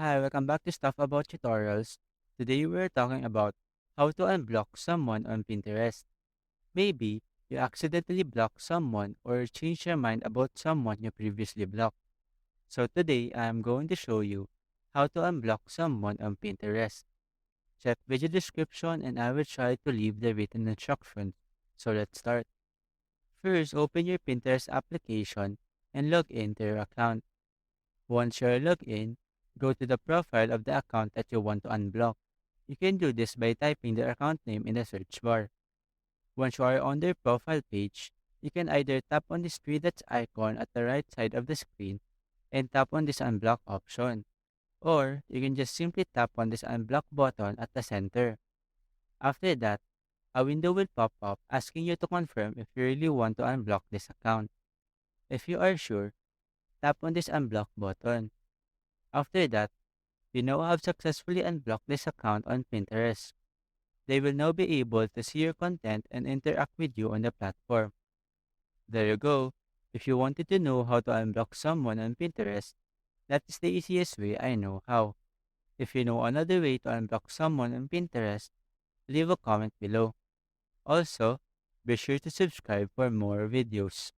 Hi, welcome back to Stuff About Tutorials. Today we're talking about how to unblock someone on Pinterest. Maybe you accidentally blocked someone or changed your mind about someone you previously blocked. So today I'm going to show you how to unblock someone on Pinterest. Check video description and I will try to leave the written instructions. So let's start. First, open your Pinterest application and log into your account. Once you're logged in, go to the profile of the account that you want to unblock. You can do this by typing their account name in the search bar. Once you are on their profile page, you can either tap on this three dots icon at the right side of the screen and tap on this unblock option. Or you can just simply tap on this unblock button at the center. After that, a window will pop up asking you to confirm if you really want to unblock this account. If you are sure, tap on this unblock button. After that, you now have successfully unblocked this account on Pinterest. They will now be able to see your content and interact with you on the platform. There you go. If you wanted to know how to unblock someone on Pinterest, that is the easiest way I know how. If you know another way to unblock someone on Pinterest, leave a comment below. Also, be sure to subscribe for more videos.